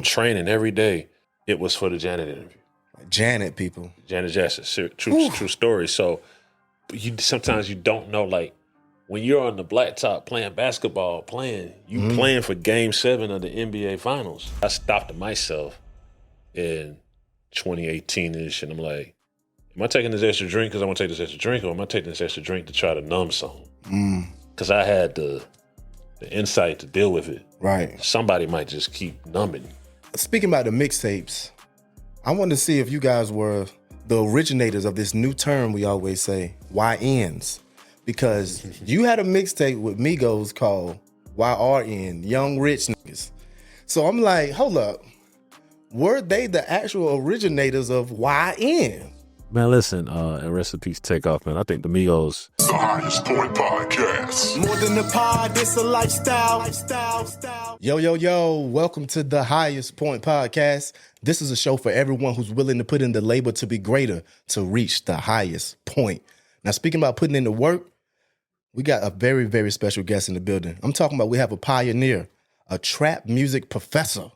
I'm training every day. It was for the Janet interview. Janet people. Janet Jackson, true story. So sometimes you don't know, like, when you're on the blacktop playing basketball, playing for Game 7 of the NBA Finals. I stopped myself in 2018-ish, and I'm like, am I taking this extra drink because I want to take this extra drink, or am I taking this extra drink to try to numb something? Because I had the insight to deal with it. Right. Somebody might just keep numbing. Speaking about the mixtapes, I wanted to see if you guys were the originators of this new term we always say, YNs. Because you had a mixtape with Migos called YRN, Young Rich Niggas. So I'm like, hold up. Were they the actual originators of YN? Man, listen, and rest in peace, Takeoff, man. I think the Migos. The Highest Point Podcast. More than a pod, it's a lifestyle. Yo. Welcome to the Highest Point Podcast. This is a show for everyone who's willing to put in the labor to be greater, to reach the highest point. Now, speaking about putting in the work, we got a very, very special guest in the building. I'm talking about we have a pioneer, a trap music professor,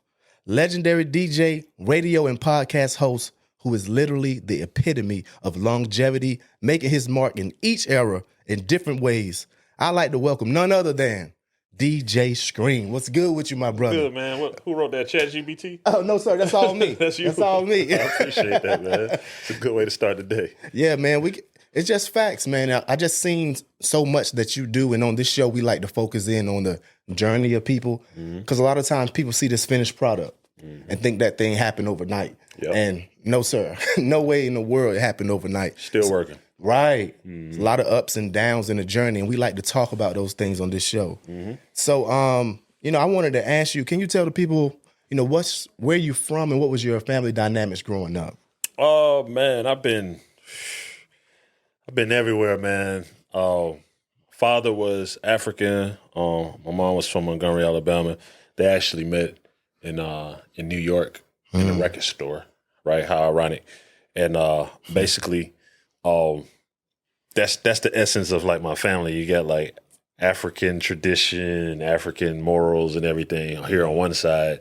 legendary DJ, radio, and podcast host who is literally the epitome of longevity, making his mark in each era in different ways. I'd like to welcome none other than DJ Scream. What's good with you, my brother? Good, man. Who wrote that, ChatGPT? Oh, no, sir. That's all me. That's you. That's all me. I appreciate that, man. It's a good way to start the day. Yeah, man. It's just facts, man. I just seen so much that you do, and on this show, we like to focus in on the journey of people, because a lot of times people see this finished product and think that thing happened overnight. Yep. And no, sir, no way in the world it happened overnight. Still working. Right. A lot of ups and downs in the journey, and we like to talk about those things on this show. So, I wanted to ask you, can you tell the people, where you from and what was your family dynamics growing up? Oh, man, I've been everywhere, man. Father was African. My mom was from Montgomery, Alabama. They actually met in New York in a record store, right? How ironic. And basically, that's the essence of like my family. You got like African tradition, African morals and everything here on one side.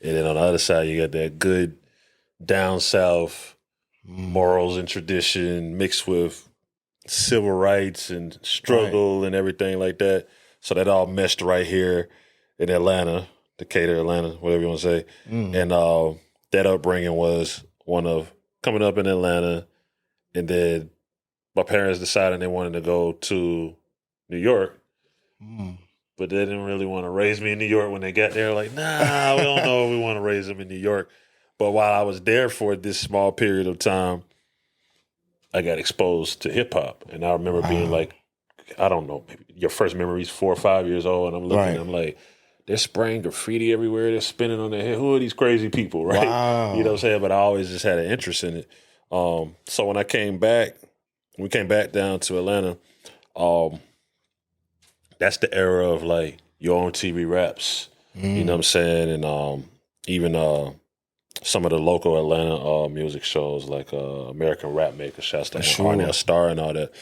And then on the other side, you got that good down south morals and tradition mixed with civil rights and struggle and everything like that. So that all meshed right here in Atlanta, Decatur, Atlanta, whatever you want to say. And that upbringing was one of coming up in Atlanta, and then my parents decided they wanted to go to New York, but they didn't really want to raise me in New York when they got there. Like, nah, we don't know if we want to raise them in New York. But while I was there for this small period of time, I got exposed to hip hop. And I remember being like, I don't know, maybe your first memory is 4 or 5 years old. And I'm looking, I'm like, they're spraying graffiti everywhere. They're spinning on their head. Who are these crazy people, right? Wow. You know what I'm saying? But I always just had an interest in it. So when we came back down to Atlanta, that's the era of like your own TV raps. You know what I'm saying? And even some of the local Atlanta music shows like American Rap Maker, shouts to Arnell Star and all that.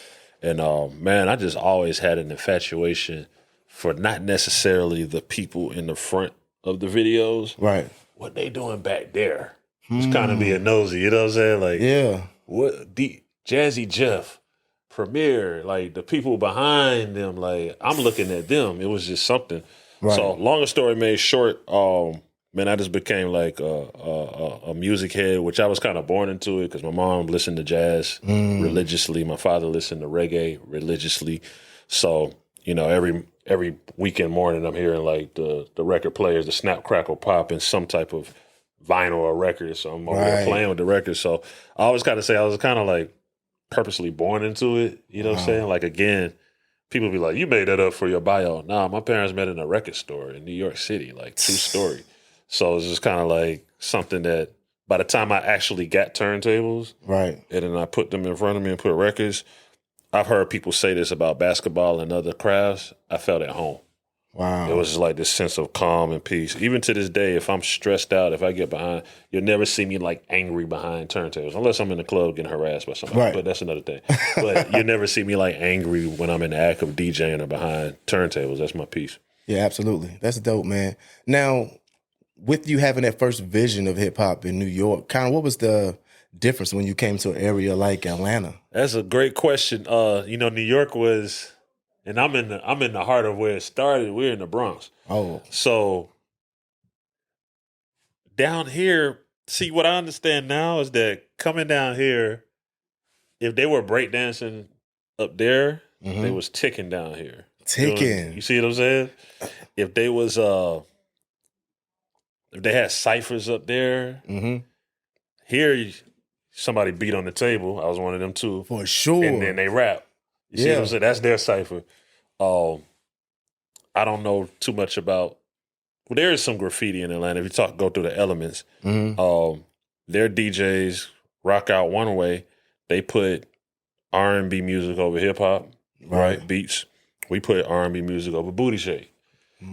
And man, I just always had an infatuation for not necessarily the people in the front of the videos. Right. What they doing back there. Just kind of being nosy, you know what I'm saying? Like, yeah. What Jazzy Jeff, Premier, like the people behind them, like I'm looking at them. It was just something. Right. So longer story made short, man, I just became like a music head, which I was kind of born into it because my mom listened to jazz religiously. My father listened to reggae religiously. So, every weekend morning I'm hearing like the record players, the snap, crackle, pop, and some type of vinyl or record. So I'm over there playing with the records. So I always kind of say I was kind of like purposely born into it. You know what I'm saying? Like, again, people be like, you made that up for your bio. Nah, my parents met in a record store in New York City, like true story. So it's just kind of like something that by the time I actually got turntables, and then I put them in front of me and put records, I've heard people say this about basketball and other crafts. I felt at home. Wow. It was just like this sense of calm and peace. Even to this day, if I'm stressed out, if I get behind, you'll never see me like angry behind turntables, unless I'm in the club getting harassed by somebody. But that's another thing. But you'll never see me like angry when I'm in the act of DJing or behind turntables. That's my piece. Yeah, absolutely. That's dope, man. Now, with you having that first vision of hip hop in New York, kind of what was the difference when you came to an area like Atlanta? That's a great question. New York was, and I'm in the heart of where it started. We're in the Bronx. Oh, So down here, see what I understand now is that coming down here, if they were breakdancing up there, they was ticking down here. ticking. You see what I'm saying? If they was if they had ciphers up there, here somebody beat on the table. I was one of them too. For sure. And then they rap. You see what I'm saying? That's their cipher. I don't know too much about. Well, there is some graffiti in Atlanta. If you go through the elements, their DJs rock out one way. They put R&B music over hip hop, right? Beats. We put R&B music over booty shake.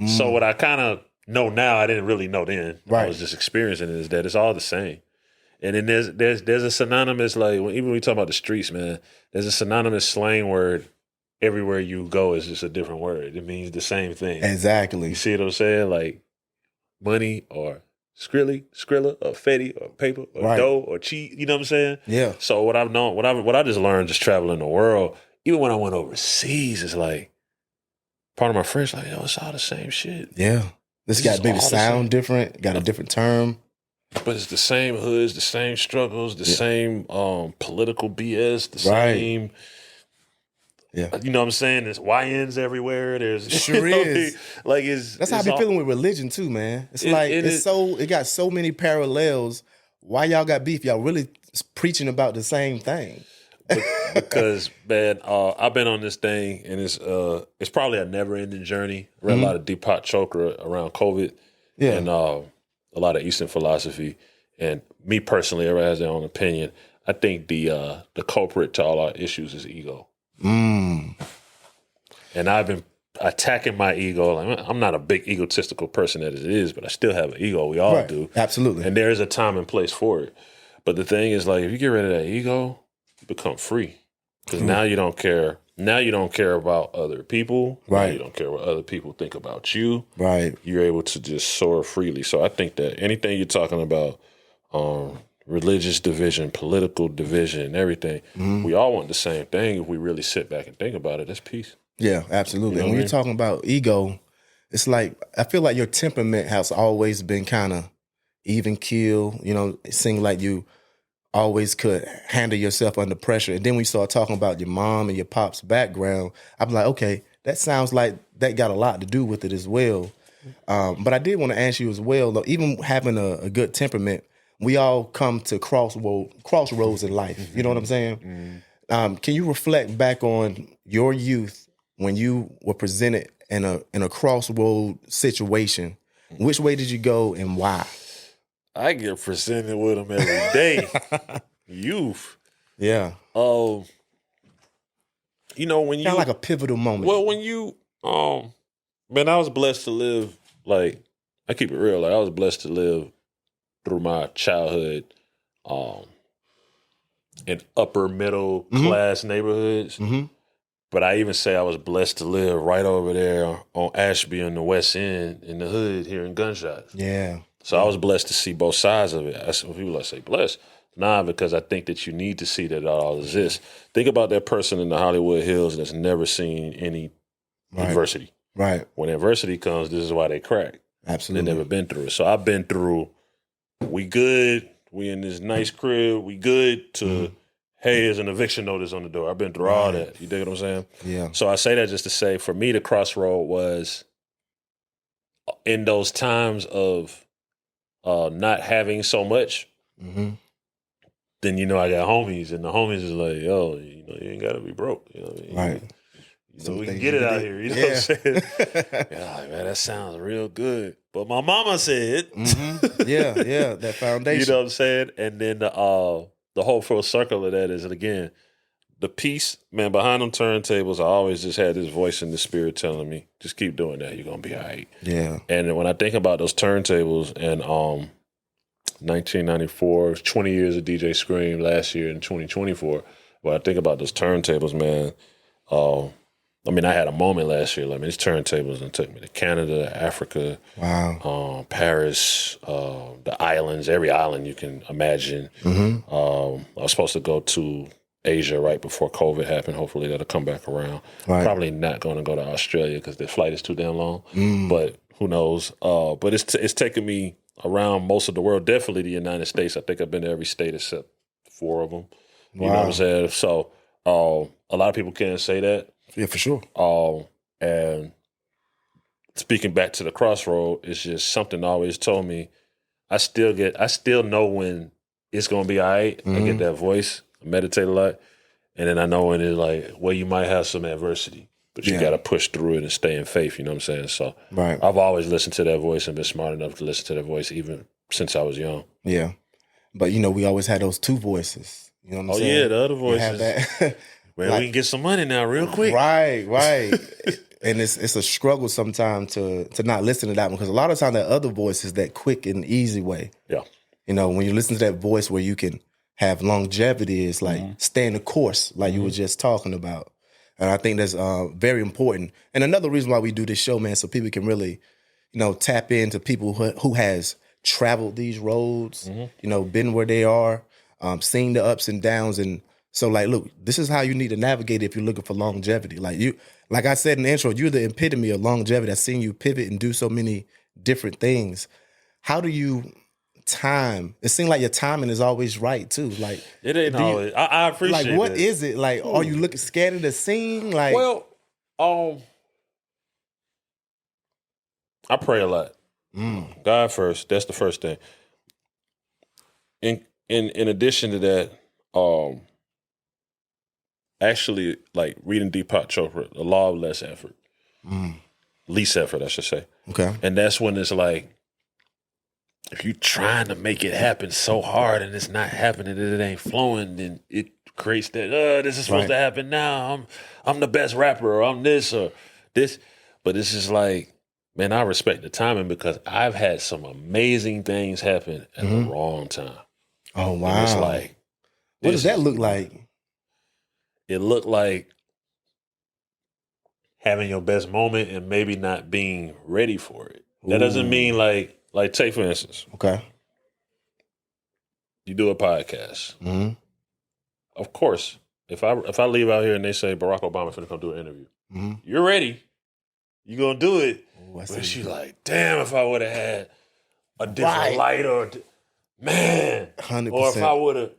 So what I kind of know now, I didn't really know then. I was just experiencing it. Is that it's all the same. And then there's a synonymous, like even when we talk about the streets, man. There's a synonymous slang word. Everywhere you go is just a different word. It means the same thing. Exactly. You see what I'm saying? Like money or Skrilla or Fetty or paper or dough or cheese. You know what I'm saying? Yeah. So what I've known, what I just learned just traveling the world, even when I went overseas, it's like part of my friends like, yo, it's all the same shit. Yeah. This got maybe sound different, got a different term. But it's the same hoods, the same struggles, the same political BS, the same. Yeah, you know what I'm saying? There's YNs everywhere. There's sure is. That's how I be all, feeling with religion too, man. It's it got so many parallels. Why y'all got beef? Y'all really preaching about the same thing. Because man, I've been on this thing, and it's probably a never ending journey. Read a lot of Deepak Chopra around COVID, and a lot of Eastern philosophy. And me personally, everybody has their own opinion. I think the culprit to all our issues is ego. And I've been attacking my ego. Like, I'm not a big egotistical person as it is, but I still have an ego. We all do. Absolutely. And there is a time and place for it. But the thing is, like, if you get rid of that ego, you become free. Because now you don't care. Now you don't care about other people. Right. Now you don't care what other people think about you. Right. You're able to just soar freely. So I think that anything you're talking about, religious division, political division, everything. We all want the same thing. If we really sit back and think about it, that's peace. Yeah, absolutely. You know and when what you're talking about ego, it's like I feel like your temperament has always been kind of even keel. You know, it seemed like you always could handle yourself under pressure. And then when you start talking about your mom and your pop's background, I'm like, okay, that sounds like that got a lot to do with it as well. But I did want to ask you as well, though, even having a good temperament, we all come to crossroads in life. You know what I'm saying? Can you reflect back on your youth when you were presented in a crossroad situation? Which way did you go and why? I get presented with them every day. Youth. Yeah. When you kind of like a pivotal moment. Well, when you man, I was blessed to live, like, I keep it real, like I was blessed to live through my childhood in upper middle class neighborhoods. But I even say I was blessed to live right over there on Ashby in the West End in the hood hearing gunshots. Yeah. So I was blessed to see both sides of it. That's when people say blessed. Nah, because I think that you need to see that it all exists. Think about that person in the Hollywood Hills that's never seen any adversity. Right. When adversity comes, this is why they crack. Absolutely. They never been through it. So I've been through, we good, we in this nice crib, we good, to, hey, there's an eviction notice on the door. I've been through all that. You dig what I'm saying? Yeah. So I say that just to say, for me, the crossroad was in those times of not having so much, then, I got homies, and the homies is like, yo, you ain't got to be broke. You know what I mean? Right. We can get it out here. You know what I'm saying? Like, man, that sounds real good. But my mama said. Yeah, that foundation. You know what I'm saying? And then the whole full circle of that is, again, the piece, man, behind them turntables, I always just had this voice in the spirit telling me, just keep doing that. You're going to be all right. Yeah. And when I think about those turntables and 1994, 20 years of DJ Scream last year in 2024, when I think about those turntables, man, I mean, I had a moment last year. I mean, these turntables and took me to Canada, Africa, Paris, the islands, every island you can imagine. Mm-hmm. I was supposed to go to Asia right before COVID happened. Hopefully that'll come back around. Right. Probably not going to go to Australia because the flight is too damn long. Mm. But who knows? But it's taken me around most of the world. Definitely the United States. I think I've been to every state except 4 of them. You know what I'm saying? So a lot of people can't say that. Yeah, for sure. And speaking back to the crossroad, it's just something always told me. I still know when it's gonna be all right. I get that voice. I meditate a lot, and then I know when it's like, well, you might have some adversity, but you got to push through it and stay in faith. You know what I'm saying? So I've always listened to that voice and been smart enough to listen to that voice even since I was young. Yeah, but we always had those 2 voices. You know what I'm saying? Yeah, the other voices. Have that. Man, we can get some money now real quick. Right. And it's a struggle sometimes to not listen to that one because a lot of times that other voice is that quick and easy way. Yeah. When you listen to that voice where you can have longevity, it's like staying the course, like you were just talking about. And I think that's very important. And another reason why we do this show, man, so people can really, tap into people who has traveled these roads, been where they are, seen the ups and downs. And so, like, look, this is how you need to navigate if you're looking for longevity. Like I said in the intro, you're the epitome of longevity. I've seen you pivot and do so many different things. How do you time? It seems like your timing is always right too. Like it ain't always. I appreciate. Like, what that. is it? Like, are you looking scared of the scene? Like, well, I pray a lot. God first. That's the first thing. In addition to that, actually, like reading Deepak Chopra, the law of less effort, least effort, I should say. Okay, and that's when it's like, if you're trying to make it happen so hard and it's not happening and it ain't flowing, then it creates that, this is supposed to happen now. I'm the best rapper, or I'm this or this. But it's just like, man, I respect the timing because I've had some amazing things happen at the wrong time. Oh, wow. And it's like, what does that look like? It looked like having your best moment and maybe not being ready for it. That doesn't mean like take for instance. Okay. You do a podcast. Of course, if I leave out here and they say Barack Obama finna come do an interview, you're ready. You're gonna do it. But she like, damn, if I would have had a different light or man, 100%. or if I would have,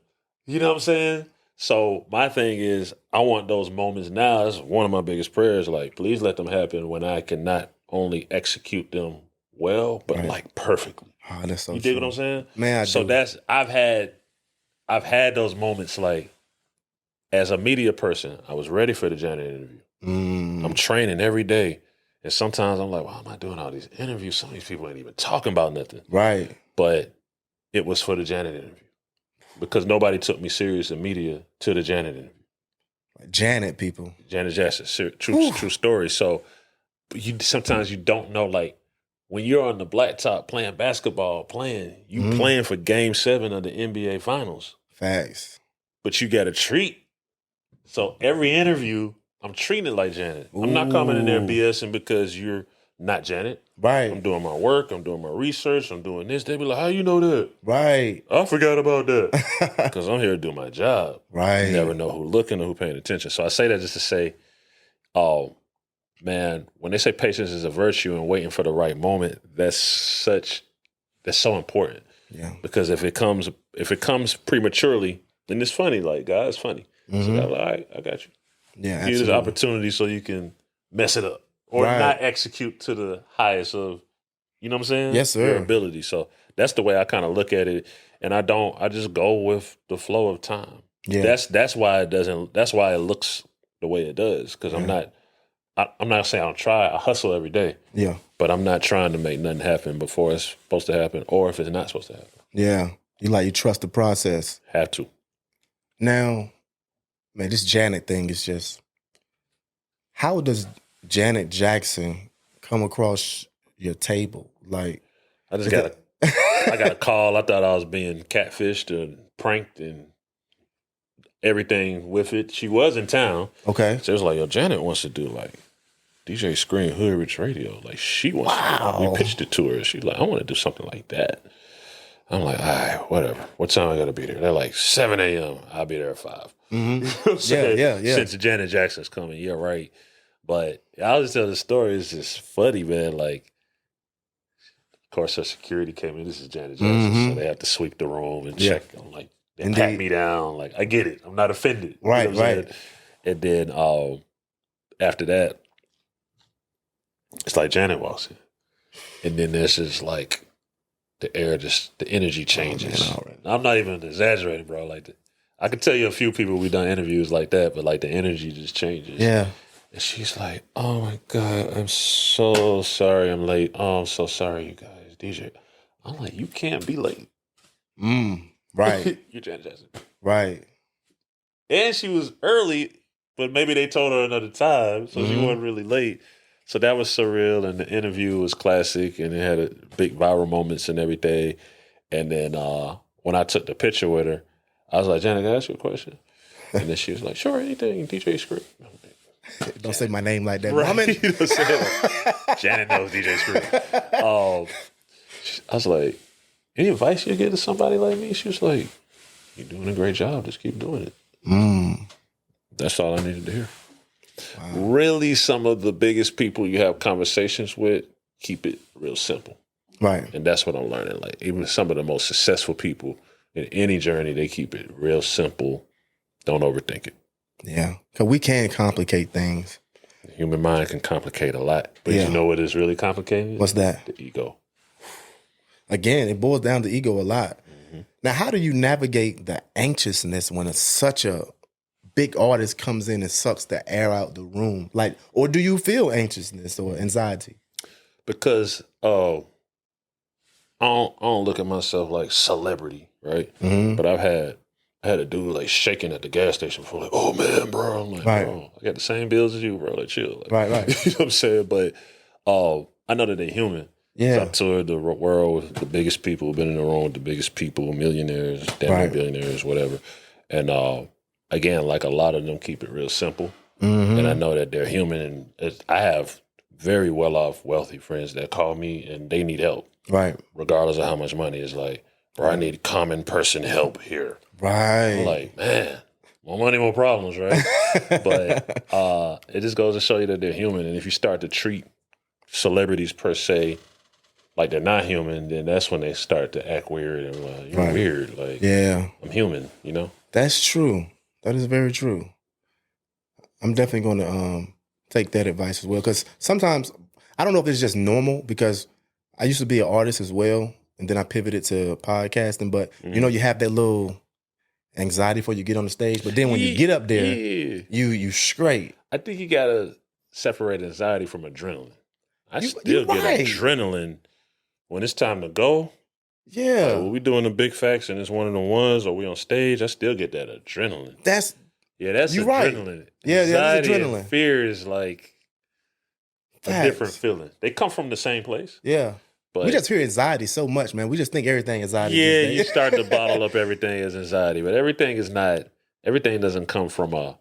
you know what I'm saying? So my thing is, I want those moments now. That's one of my biggest prayers. Like, please let them happen when I can not only execute them well, but like perfectly. Oh, that's so you dig what I'm saying? Man, I've had those moments like as a media person, I was ready for the Janet interview. I'm training every day. And sometimes I'm like, why am I doing all these interviews? Some of these people ain't even talking about nothing. Right. But it was for the Janet interview. Because nobody took me serious in media to the Janet interview. Janet people. Janet Jackson, true story. So sometimes you don't know, like, when you're on the blacktop playing basketball, playing for Game 7 of the NBA Finals. Facts. But you got a treat. So every interview, I'm treating it like Janet. I'm not coming in there BSing because you're not Janet. Right. I'm doing my work. I'm doing my research. I'm doing this. They be like, how you know that? Right. I forgot about that. Because I'm here to do my job. Right. You never know who looking or who paying attention. So I say that just to say, oh, man, when they say patience is a virtue and waiting for the right moment, that's so important. Yeah. Because if it comes prematurely, then it's funny. Like, God, it's funny. So I'm like, all right, I got you. Yeah, Give you this opportunity so you can mess it up. Or not execute to the highest of, you know what I'm saying? Yes, sir. Your ability. So that's the way I kind of look at it. And I just go with the flow of time. Yeah. That's why it looks the way it does. Because I'm not saying I don't try. I hustle every day. Yeah. But I'm not trying to make nothing happen before it's supposed to happen or if it's not supposed to happen. Yeah. You trust the process. Have to. Now, man, this Janet thing is just, how does Janet Jackson come across your table? Like, I got a call. I thought I was being catfished and pranked, and everything with it. She was in town. Okay. So it was like, yo, Janet wants to do like DJ Scream Hood Rich Radio. Like she wants to, we pitched it to her. She's like, I want to do something like that. I'm like, all right, whatever. What time I got to be there? They're like 7 a.m. I'll be there at 5. Mm-hmm. Yeah. Since Janet Jackson's coming, yeah, right. But I'll just tell the story. It's just funny, man. Like, of course, her security came in. This is Janet Jackson, so they have to sweep the room and check. I'm like, they pat me down. Like, I get it. I'm not offended. Right, you know what I'm saying? And then after that, it's like Janet walks in, and then there's just like the air, just the energy changes. Oh, man, I'm not even exaggerating, bro. Like, I could tell you a few people we've done interviews like that, but like the energy just changes. Yeah. And she's like, "Oh my God, I'm so sorry I'm late. Oh, I'm so sorry, you guys, DJ." I'm like, "You can't be late." Right. You're Janet Jackson. Right. And she was early, but maybe they told her another time, so she wasn't really late. So that was surreal, and the interview was classic, and it had a big viral moments and everything. And then when I took the picture with her, I was like, "Janet, can I ask you a question?" And then she was like, "Sure, anything, DJ Scream." Don't say my name like that. Right. Woman. You know what I'm saying? Like, Janet knows DJ Scream. I was like, "Any advice you get to somebody like me?" She was like, "You're doing a great job. Just keep doing it." That's all I needed to hear. Wow. Really, some of the biggest people you have conversations with, keep it real simple. Right. And that's what I'm learning. Like, even some of the most successful people in any journey, they keep it real simple. Don't overthink it. Yeah. Because we can complicate things. The human mind can complicate a lot. But you know what is really complicated? What's that? The ego. Again, it boils down to ego a lot. Now, how do you navigate the anxiousness when such a big artist comes in and sucks the air out the room? Like, or do you feel anxiousness or anxiety? Because I don't look at myself like celebrity, right? But I had a dude like shaking at the gas station before, like, "Oh man, bro." I'm like, "Bro, I got the same bills as you, bro. Like, chill." Like, Right. You know what I'm saying? But I know that they're human. Yeah. So I've toured the world with the biggest people, been in the room with the biggest people, millionaires, damn near billionaires, whatever. And again, like a lot of them keep it real simple. And I know that they're human. And I have very well-off, wealthy friends that call me and they need help. Right. Regardless of how much money. It's like, "Bro, I need common person help here." Right. I'm like, man, more money, more problems, right? But it just goes to show you that they're human. And if you start to treat celebrities per se like they're not human, then that's when they start to act weird and like, "You're weird." Like, yeah, I'm human, you know? That's true. That is very true. I'm definitely going to take that advice as well. Because sometimes, I don't know if it's just normal, because I used to be an artist as well. And then I pivoted to podcasting. But, you know, you have that little anxiety before you get on the stage. But then when you get up there, you straight. I think you got to separate anxiety from adrenaline. I still get adrenaline when it's time to go. Yeah. Like, when we doing the big facts and it's one of the ones, or we on stage, I still get that adrenaline. That's adrenaline. Right. Yeah, anxiety that's adrenaline. And fear is like a different feeling. They come from the same place. Yeah. But we just hear anxiety so much, man. We just think everything is anxiety. Yeah, you start to bottle up everything as anxiety, but everything is not. Everything doesn't come from a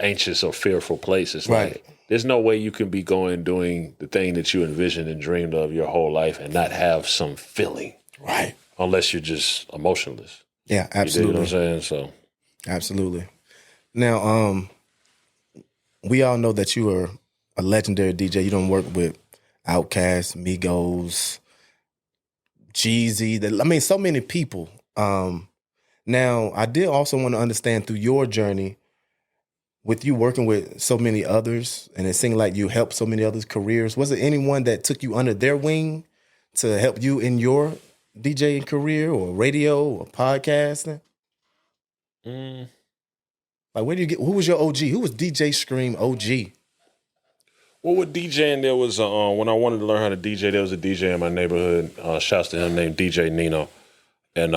anxious or fearful place. It's like there's no way you can be doing the thing that you envisioned and dreamed of your whole life and not have some feeling, right? Unless you're just emotionless. Yeah, absolutely. You know what I'm saying? So, absolutely. Now, we all know that you are a legendary DJ. You don't work with Outkast, Migos, Jeezy. So many people. Now, I did also want to understand through your journey, with you working with so many others, and it seemed like you helped so many others' careers. Was it anyone that took you under their wing to help you in your DJing career, or radio, or podcasting? Like, where do you who was your OG? Who was DJ Scream OG? Well, with DJing, there was when I wanted to learn how to DJ, there was a DJ in my neighborhood. Shouts to him, named DJ Nino, and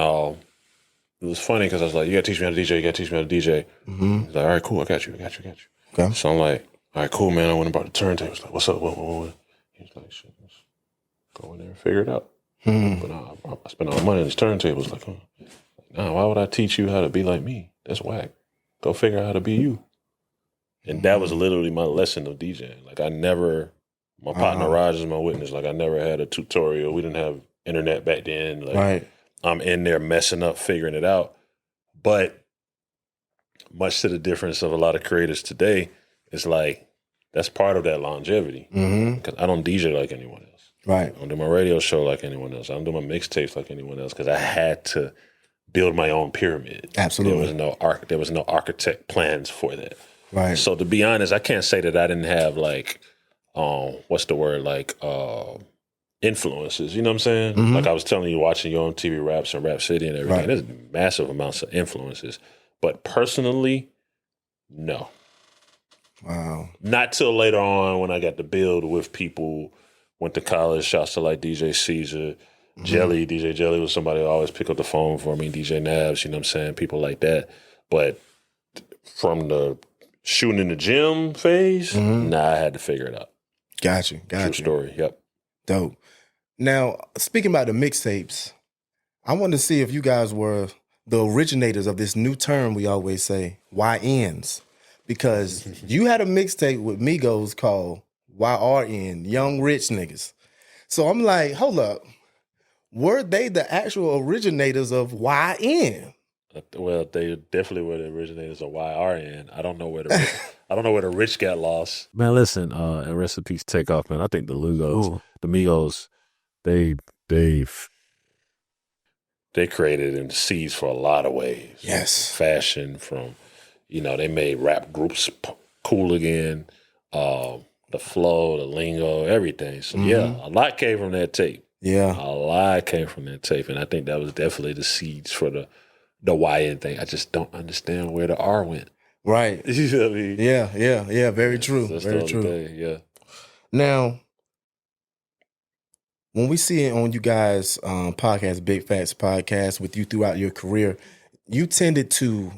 it was funny because I was like, "You got to teach me how to DJ. You got to teach me how to DJ." He's like, "All right, cool. I got you. Okay. So I'm like, "All right, cool, man." I went and brought the turntables. Like, "What's up? What?" He's like, "Shit, let's go in there and figure it out." But I spent all the money on these turntables. Like, oh, why would I teach you how to be like me? That's whack. Go figure out how to be you. And that was literally my lesson of DJing. Like my partner Raj is my witness. Like I never had a tutorial. We didn't have internet back then. Like I'm in there messing up, figuring it out. But much to the difference of a lot of creators today, it's like that's part of that longevity. Because I don't DJ like anyone else. Right. I don't do my radio show like anyone else. I don't do my mixtapes like anyone else because I had to build my own pyramid. Absolutely. There was no architect plans for that. Right. So to be honest, I can't say that I didn't have like, what's the word? Like influences. You know what I'm saying? Like I was telling you, watching your own TV Raps and Rap City and everything. Right. There's massive amounts of influences. But personally, no. Wow. Not till later on when I got to build with people, went to college, shouts to like DJ Caesar, Jelly. DJ Jelly was somebody who always pick up the phone for me, DJ Nabs, you know what I'm saying? People like that. But from the shooting in the gym phase, I had to figure it out. Got you. True story, yep. Dope. Now, speaking about the mixtapes, I wanted to see if you guys were the originators of this new term we always say, YNs. Because you had a mixtape with Migos called YRN, Young Rich Niggas. So I'm like, hold up. Were they the actual originators of YN? Well, they definitely were the originators of YRN. I don't know where the rich got lost. Man, listen, and rest in peace, Takeoff, man. I think the Migos, they created and seized for a lot of ways. Yes. Fashion from, they made rap groups cool again. The flow, the lingo, everything. So yeah, a lot came from that tape. Yeah. A lot came from that tape. And I think that was definitely the seeds for the YN thing. I just don't understand where the R went. Right. You know what I mean? Yeah. Very true. That's Very the true. Thing, yeah. Now, when we see it on you guys' podcast, Big Facts Podcast, with you throughout your career, you tended to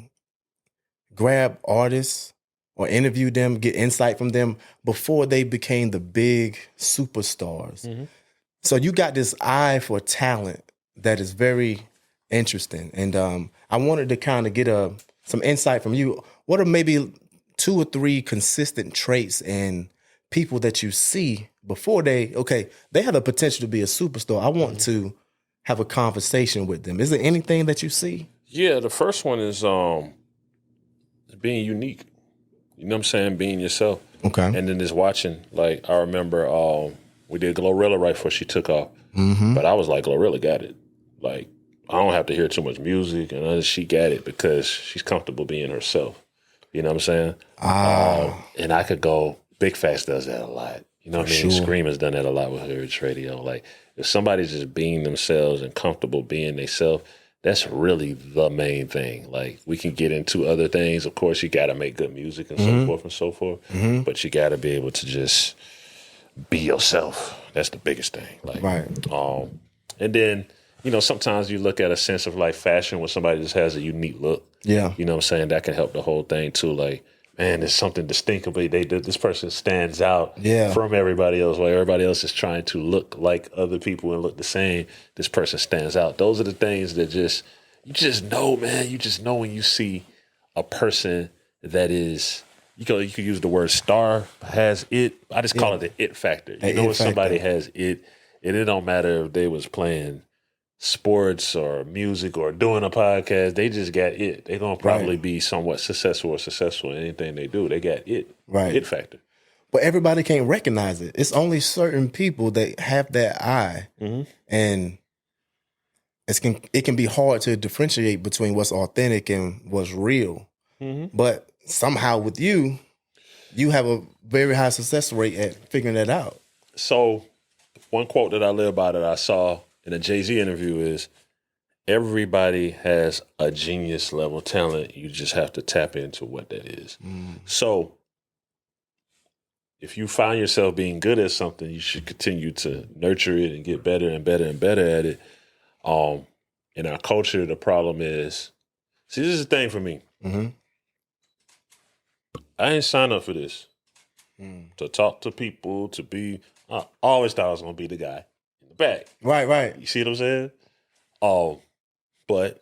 grab artists or interview them, get insight from them before they became the big superstars. So you got this eye for talent that is very interesting. And I wanted to kind of get some insight from you. What are maybe 2 or 3 consistent traits in people that you see before they have the potential to be a superstar? I want to have a conversation with them. Is there anything that you see? Yeah, the first one is being unique. You know what I'm saying? Being yourself. Okay. And then just watching. Like, I remember we did Glorilla right before she took off. But I was like, Glorilla got it. Like, I don't have to hear too much music. And she got it because she's comfortable being herself. You know what I'm saying? And I could go, Big Facts does that a lot. You know what I mean? Sure. Scream has done that a lot with her radio. Like, if somebody's just being themselves and comfortable being themselves, that's really the main thing. Like, we can get into other things. Of course, you got to make good music and so forth and so forth. But you got to be able to just be yourself. That's the biggest thing. Like, Right. And then, sometimes you look at a sense of like fashion where somebody just has a unique look. Yeah. You know what I'm saying? That can help the whole thing too. Like, man, there's something distinctive. This person stands out from everybody else. While everybody else is trying to look like other people and look the same, this person stands out. Those are the things that you just know, man. You just know when you see a person that is, you could use the word star, has it. I just call it the it factor. You know when somebody has it, and it don't matter if they was playing sports or music or doing a podcast, they just got it. They're going to probably be somewhat successful in anything they do. They got it. Right. It factor. But everybody can't recognize it. It's only certain people that have that eye. And it can be hard to differentiate between what's authentic and what's real. But somehow with you have a very high success rate at figuring that out. So one quote that I live by that I saw in a Jay-Z interview is, everybody has a genius level talent. You just have to tap into what that is. So if you find yourself being good at something, you should continue to nurture it and get better and better and better at it. In our culture, the problem is, this is the thing for me. I ain't signed up for this. To talk to people, I always thought I was going to be the guy in the back. Right. You see what I'm saying? But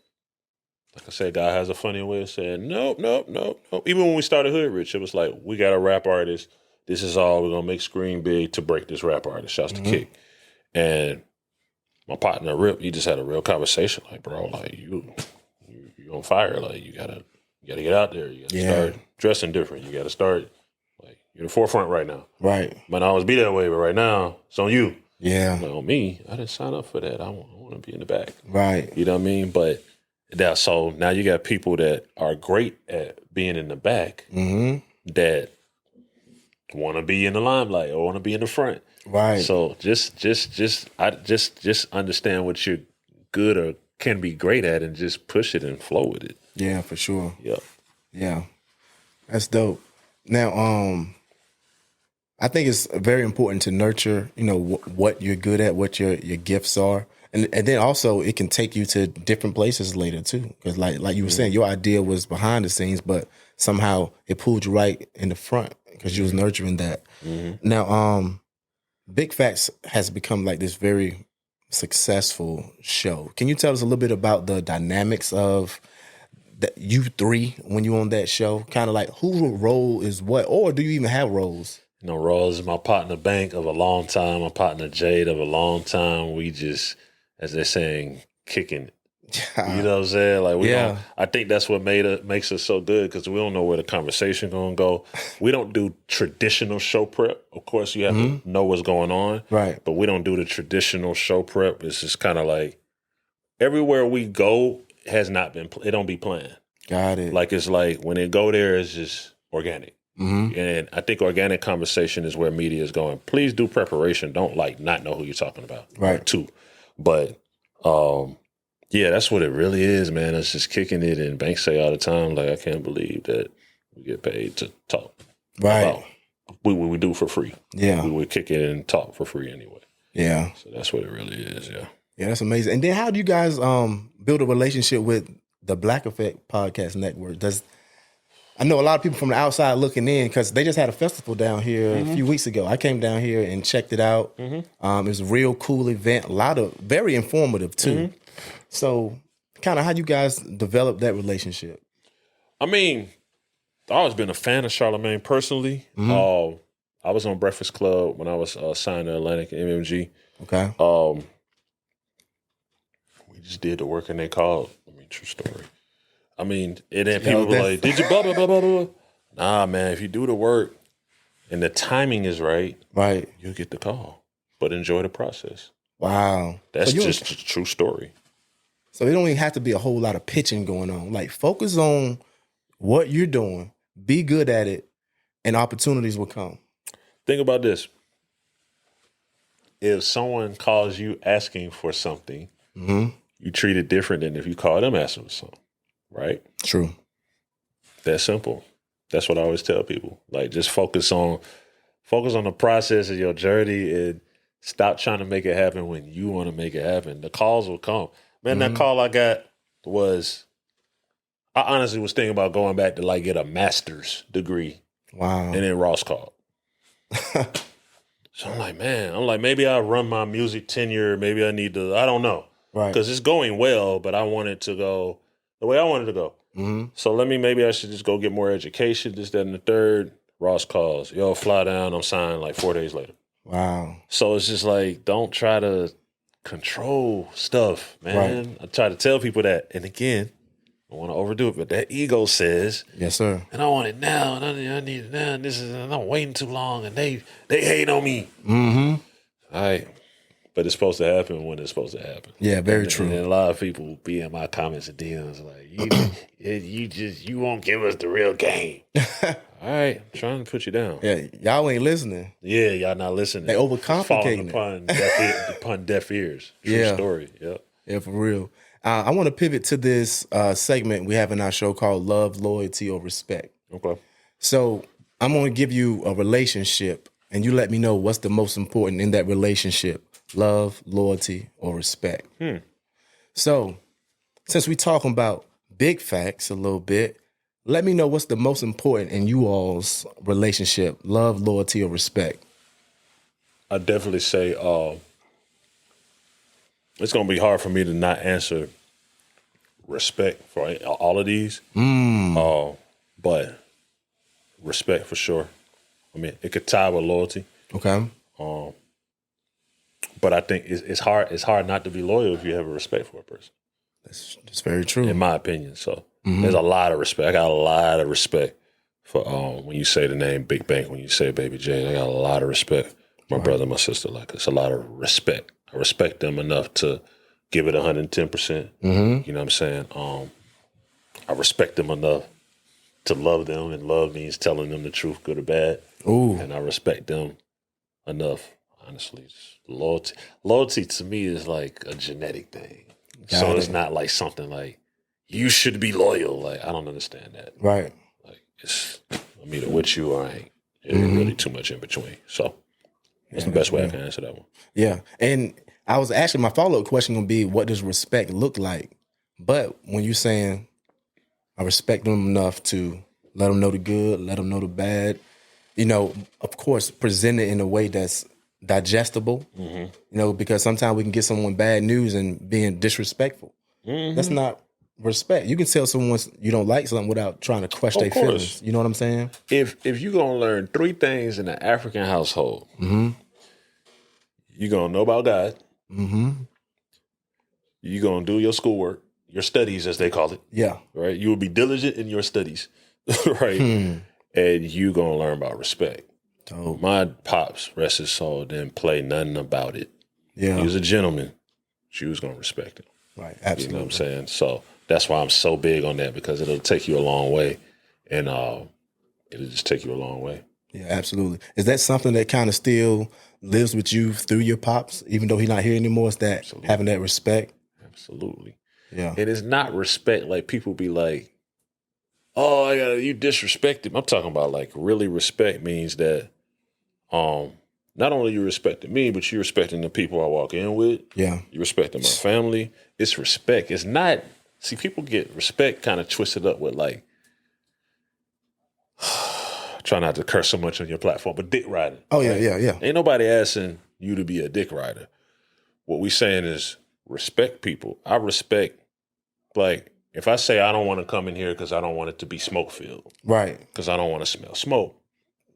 like I said, God has a funny way of saying, nope, nope, nope, nope. Even when we started Hood Rich, it was like, we got a rap artist. This is all we're going to make scream big to break this rap artist. Shouts to Kick. And my partner, Rip, he just had a real conversation. Like, bro, like, you on fire. Like, you gotta get out there. You got to start dressing different. You got to start, like, you're in the forefront right now. Right. Might not always be that way, but right now, it's on you. Yeah. Like, on me, I didn't sign up for that. I want to be in the back. Right. You know what I mean? But so now you got people that are great at being in the back that want to be in the limelight or want to be in the front. Right. So just understand what you're good or can be great at and just push it and flow with it. Yeah, for sure. Yep. Yeah. That's dope. Now, I think it's very important to nurture, what you're good at, what your gifts are. And then also it can take you to different places later too. Because like you were saying, your idea was behind the scenes, but somehow it pulled you right in the front because you was nurturing that. Now, Big Facts has become like this very successful show. Can you tell us a little bit about the dynamics of you three when you on that show? Kind of like whose role is what, or do you even have roles? Rose is my partner Bank of a long time, my partner Jade of a long time. We just, as they're saying, kicking it. You know what I'm saying? Like I think that's what makes us so good because we don't know where the conversation gonna go. We don't do traditional show prep. Of course, you have to know what's going on, right? But we don't do the traditional show prep. It's just kind of like everywhere we go has not been. It don't be planned. Got it. Like it's like when it go there, it's just organic. And I think organic conversation is where media is going. Please do preparation. Don't not know who you're talking about. Right. Too. But yeah, that's what it really is, man. It's just kicking it. And Banks say all the time, like, I can't believe that we get paid to talk. Right. About what we do for free. Yeah. We would kick it and talk for free anyway. Yeah. So that's what it really is, yeah. Yeah, that's amazing. And then how do you guys build a relationship with the Black Effect Podcast Network? I know a lot of people from the outside looking in because they just had a festival down here a few weeks ago. I came down here and checked it out. It was a real cool event. Very informative too. So kind of how you guys developed that relationship? I mean, I've always been a fan of Charlamagne personally. I was on Breakfast Club when I was signed to Atlantic and MMG. Okay. We just did the work and they called. I mean, true story. I mean, it ain't people like, did you blah, blah, blah, blah, blah. Nah, man, if you do the work and the timing is right, you'll get the call. But enjoy the process. Wow. That's just a true story. So it don't even have to be a whole lot of pitching going on. Like, focus on what you're doing, be good at it, and opportunities will come. Think about this. If someone calls you asking for something, you treat it different than if you call them asking for something. Right? True. That's simple. That's what I always tell people. Like, just focus on the process of your journey and stop trying to make it happen when you want to make it happen. The calls will come. Man, that call I got I honestly was thinking about going back to get a master's degree. Wow. And then Ross called. So I'm like, maybe I'll run my music tenure. Maybe I need to, I don't know. Right. Because it's going well, but I want it to go the way I wanted to go. So maybe I should just go get more education, this, that, and the third. Ross calls. Yo, fly down. I'm signed 4 days later. Wow. So it's just like, don't try to control stuff, man. Right. I try to tell people that. And again, I want to overdo it, but that ego says, yes, sir. And I want it now, and I need it now, and I'm waiting too long, and they hate on me. All right. But it's supposed to happen when it's supposed to happen. Yeah, very true. And a lot of people be in my comments and DMs like, you won't give us the real game. All right, I'm trying to put you down. Yeah, y'all ain't listening. Yeah, y'all not listening. They overcomplicating it. Upon deaf ears. True story. Yep. Yeah, for real. I want to pivot to this segment we have in our show called Love, Loyalty, or Respect. Okay. So I'm going to give you a relationship, and you let me know what's the most important in that relationship. Love, loyalty, or respect. So, since we talking about big facts a little bit, let me know what's the most important in you all's relationship. Love, loyalty, or respect. I definitely say it's going to be hard for me to not answer respect for all of these. But respect for sure. I mean, it could tie with loyalty. Okay. But I think it's hard. It's hard not to be loyal if you have a respect for a person. That's very true. In my opinion. So there's a lot of respect. I got a lot of respect for when you say the name Big Bank, when you say Baby J. I got a lot of respect. My brother, my sister, like it's a lot of respect. I respect them enough to give it 110%. You know what I'm saying? I respect them enough to love them, and love means telling them the truth, good or bad. Ooh. And I respect them enough, honestly. Just loyalty. Loyalty to me is like a genetic thing. So it's not like something like you should be loyal. Like I don't understand that. Right. Like I'm either with you or I ain't. It ain't really too much in between. So that's the best way I can answer that one. Yeah. And I was actually, my follow-up question gonna be, what does respect look like? But when you're saying I respect them enough to let them know the good, let them know the bad, you know, of course, present it in a way that's digestible, you know, because sometimes we can get someone bad news and being disrespectful. That's not respect. You can tell someone you don't like something without trying to crush their feelings. You know what I'm saying? If you're gonna learn 3 things in an African household, you're gonna know about God. You're gonna do your schoolwork, your studies, as they call it. Yeah. Right. You will be diligent in your studies, right? And you gonna learn about respect. My pops, rest his soul, didn't play nothing about it. Yeah. He was a gentleman. She was gonna respect him. Right. Absolutely. You know what I'm saying? So that's why I'm so big on that, because it'll take you a long way, and it'll just take you a long way. Yeah, absolutely. Is that something that kind of still lives with you through your pops, even though he's not here anymore? Is that having that respect? Absolutely. Yeah. And it's not respect like people be like, oh, you disrespect him. I'm talking about like really respect means that not only you respecting me, but you respecting the people I walk in with. Yeah. You respecting my family. It's respect. It's not, see, people get respect kind of twisted up with like, try not to curse so much on your platform, but dick riding. Oh, yeah, yeah. Ain't nobody asking you to be a dick rider. What we saying is respect people. I respect, like, if I say I don't want to come in here because I don't want it to be smoke filled. Right. Because I don't want to smell smoke.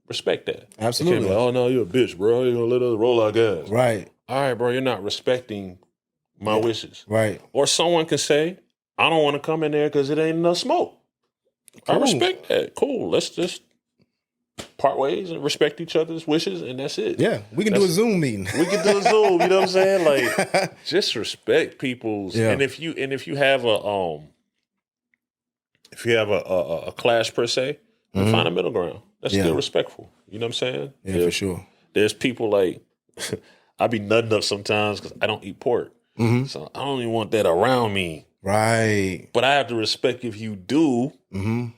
Respect that. Absolutely. You can't be like, oh, no, you're a bitch, bro. You're going to let us roll our gas. Right. All right, bro, you're not respecting my wishes. Right. Or someone can say, I don't want to come in there because it ain't enough smoke. Cool. I respect that. Cool. Let's just part ways and respect each other's wishes, and that's it. Yeah, we can do a Zoom meeting. We can do a Zoom. You know what I'm saying? Like, just respect people's. Yeah. And if you have a clash per se, then find a middle ground. That's still respectful. You know what I'm saying? Yeah, for sure. There's people like I be nutting up sometimes because I don't eat pork, so I don't even want that around me. Right. But I have to respect if you do.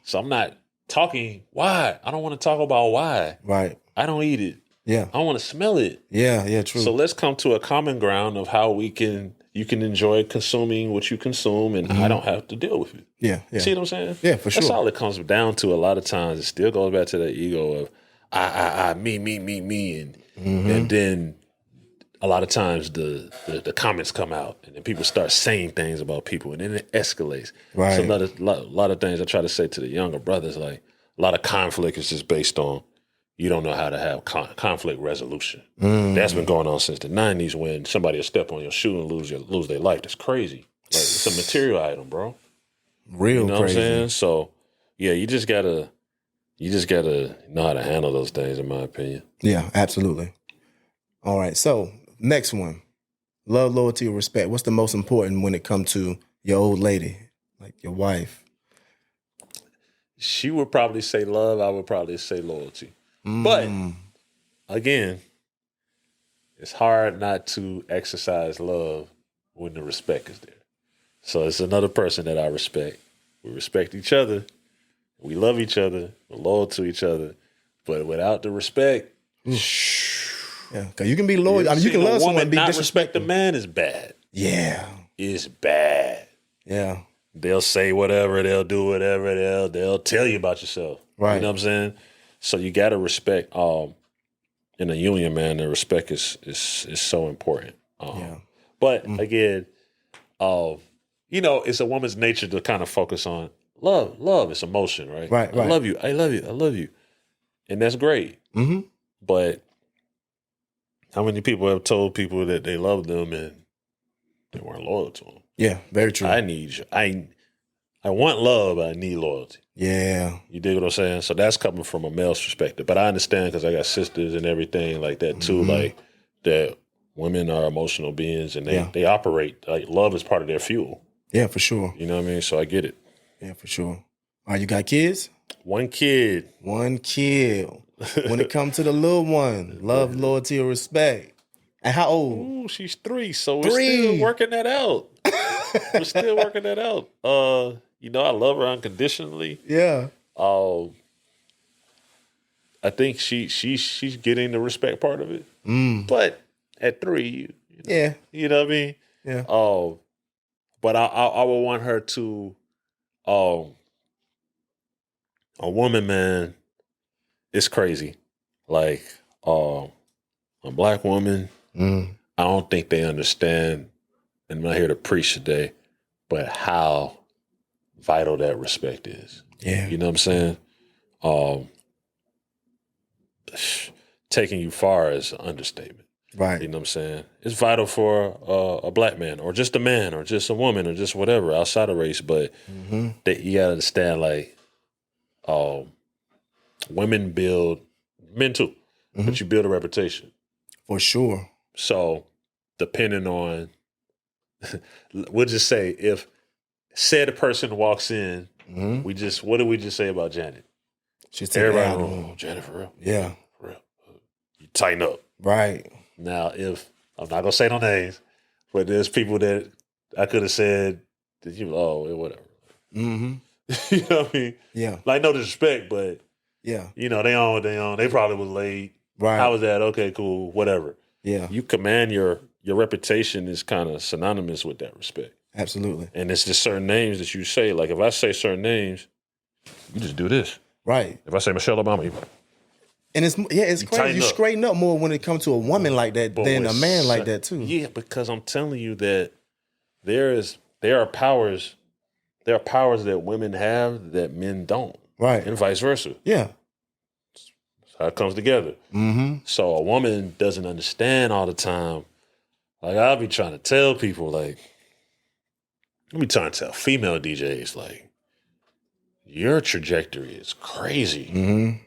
So I'm not talking why. I don't want to talk about why. Right. I don't eat it. Yeah. I want to smell it. Yeah, true. So let's come to a common ground of how you can enjoy consuming what you consume, and I don't have to deal with it. Yeah. See what I'm saying? Yeah, for sure. That's all it comes down to a lot of times. It still goes back to that ego of I, me, and then a lot of times the comments come out, and then people start saying things about people, and then it escalates. Right. So a lot of things I try to say to the younger brothers, like a lot of conflict is just based on you don't know how to have conflict resolution. That's been going on since the 90s when somebody will step on your shoe and lose their life. That's crazy. Like, it's a material item, bro. Real You know crazy. what I'm saying? So, yeah, you just gotta know how to handle those things, in my opinion. Yeah, absolutely. All right, so next one. Love, loyalty, or respect. What's the most important when it comes to your old lady, like your wife? She would probably say love. I would probably say loyalty. But again, it's hard not to exercise love when the respect is there. So it's another person that I respect. We respect each other. We love each other. We're loyal to each other. But without the respect, Yeah, because you can be loyal. I mean, you can love someone and be not respect the disrespectful. man is bad. Yeah. It's bad. Yeah. They'll say whatever, they'll do whatever, they'll tell you about yourself. Right. You know what I'm saying? So you gotta respect in a union, man, the respect is so important. But again, it's a woman's nature to kind of focus on love. Love is emotion, right? Right. I love you. I love you. I love you. And that's great. Mm-hmm. But how many people have told people that they love them and they weren't loyal to them? Yeah, very true. I need you. I want love, but I need loyalty. Yeah. You dig what I'm saying? So that's coming from a male's perspective. But I understand because I got sisters and everything like that too, like that women are emotional beings and they operate, like love is part of their fuel. Yeah, for sure. You know what I mean? So I get it. Yeah, for sure. All right, you got kids? One kid. One kid. When it comes to the little one, love, loyalty, or respect. And how old? Ooh, she's 3, so we're 3. still working that out. We're still working that out. I love her unconditionally. Yeah. I think she's getting the respect part of it. But at 3, you know what I mean? Yeah. But I would want her to, a woman, man, it's crazy. Like, a black woman, I don't think they understand, and I'm not here to preach today, but how vital that respect is. Yeah. You know what I'm saying? Taking you far is an understatement. Right. You know what I'm saying? It's vital for a black man or just a man or just a woman or just whatever outside of race. But that you got to understand, like, women build, men too, but you build a reputation. For sure. So depending on, we'll just say if said person walks in, what did we just say about Janet? She said, everybody, Janet, for real? Yeah. For real. You tighten up. Right. Now, if I'm not gonna say no names, but there's people that I could have said that whatever. You know what I mean? Yeah. Like, no disrespect, but yeah, they on. They probably was late. Right. How was that? Okay, cool, whatever. Yeah. You command your reputation is kind of synonymous with that respect. Absolutely. And it's just certain names that you say. Like, if I say certain names, you just do this. Right. If I say Michelle Obama, you and it's crazy. You straighten up more when it comes to a woman like that than a man like that too. Yeah, because I'm telling you that there are powers that women have that men don't. Right. And vice versa. Yeah. That's how it comes together. So a woman doesn't understand all the time. Like, I'll be trying to tell people, like, I'll be trying to tell female DJs, like, your trajectory is crazy.